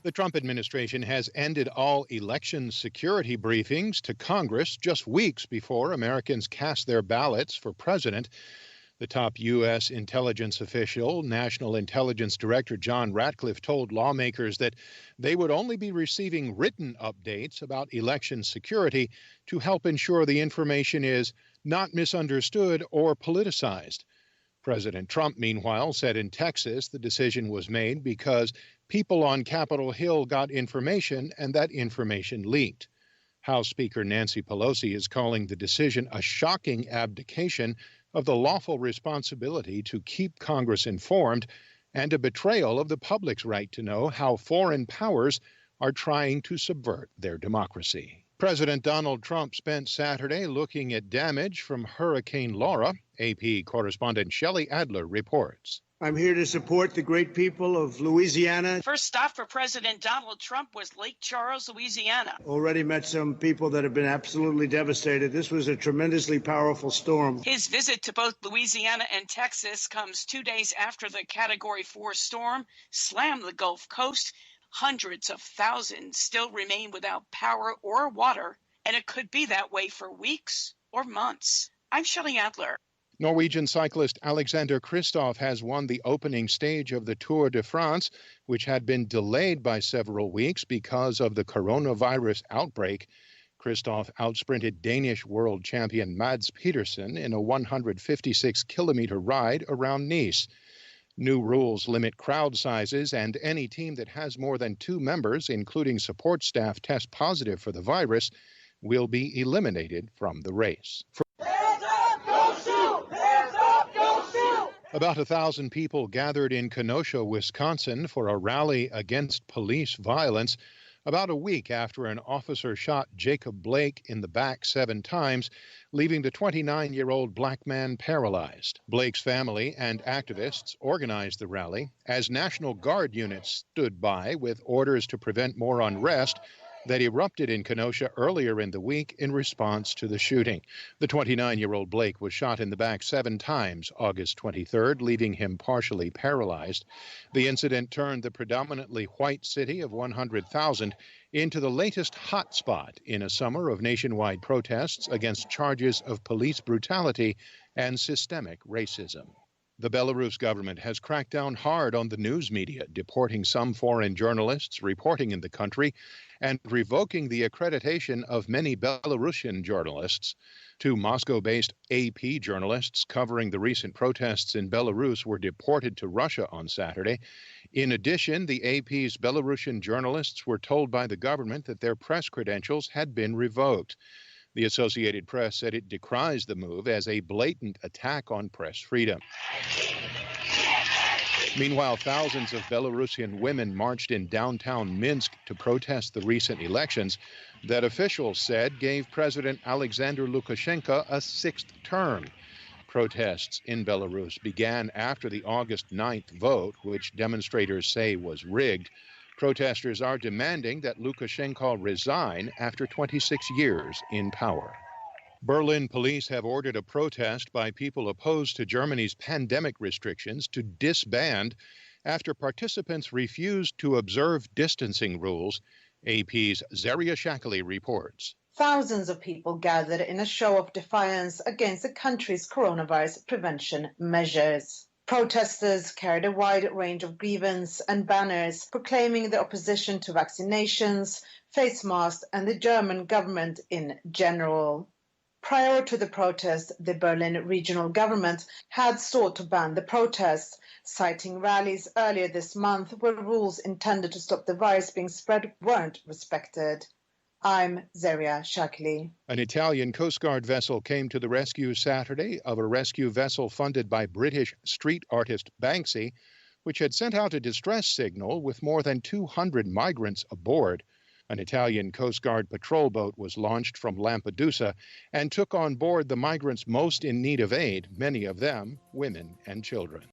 The Trump administration has ended all election security briefings to Congress just weeks before Americans cast their ballots for president. The top U.S. intelligence official, National Intelligence Director John Ratcliffe, told lawmakers that they would only be receiving written updates about election security to help ensure the information is not misunderstood or politicized. President Trump, meanwhile, said in Texas the decision was made because people on Capitol Hill got information and that information leaked. House Speaker Nancy Pelosi is calling the decision a shocking abdication of the lawful responsibility to keep Congress informed and a betrayal of the public's right to know how foreign powers are trying to subvert their democracy. President Donald Trump spent Saturday looking at damage from Hurricane Laura. AP correspondent Shelley Adler reports. I'm here to support the great people of Louisiana. First stop for President Donald Trump was Lake Charles, Louisiana. Already met some people that have been absolutely devastated. This was a tremendously powerful storm. His visit to both Louisiana and Texas comes 2 days after the Category 4 storm slammed the Gulf Coast. Hundreds of thousands still remain without power or water, and it could be that way for weeks or months. I'm Shelley Adler. Norwegian cyclist Alexander Kristoff has won the opening stage of the Tour de France, which had been delayed by several weeks because of the coronavirus outbreak. Kristoff outsprinted Danish world champion Mads Pedersen in a 156-kilometer ride around Nice. New rules limit crowd sizes, and any team that has more than 2 members, including support staff, test positive for the virus will be eliminated from the race. About 1,000 people gathered in Kenosha, Wisconsin for a rally against police violence about a week after an officer shot Jacob Blake in the back 7 times, leaving the 29-year-old black man paralyzed. Blake's family and activists organized the rally as National Guard units stood by with orders to prevent more unrest that erupted in Kenosha earlier in the week in response to the shooting. The 29-year-old Blake was shot in the back 7 times August 23rd, leaving him partially paralyzed. The incident turned the predominantly white city of 100,000 into the latest hotspot in a summer of nationwide protests against charges of police brutality and systemic racism. The Belarus government has cracked down hard on the news media, deporting some foreign journalists reporting in the country and revoking the accreditation of many Belarusian journalists. 2 Moscow-based AP journalists covering the recent protests in Belarus were deported to Russia on Saturday. In addition, the AP's Belarusian journalists were told by the government that their press credentials had been revoked. The Associated Press said it decries the move as a blatant attack on press freedom. Meanwhile, thousands of Belarusian women marched in downtown Minsk to protest the recent elections that officials said gave President Alexander Lukashenko a 6th term. Protests in Belarus began after the August 9th vote, which demonstrators say was rigged. Protesters are demanding that Lukashenko resign after 26 years in power. Berlin police have ordered a protest by people opposed to Germany's pandemic restrictions to disband after participants refused to observe distancing rules. AP's Zaria Shackley reports. Thousands of people gathered in a show of defiance against the country's coronavirus prevention measures. Protesters carried a wide range of grievances and banners proclaiming their opposition to vaccinations, face masks, and the German government in general. Prior to the protest, the Berlin regional government had sought to ban the protests, citing rallies earlier this month where rules intended to stop the virus being spread weren't respected. I'm Zaria Shackley. An Italian Coast Guard vessel came to the rescue Saturday of a rescue vessel funded by British street artist Banksy, which had sent out a distress signal with more than 200 migrants aboard. An Italian Coast Guard patrol boat was launched from Lampedusa and took on board the migrants most in need of aid, many of them women and children.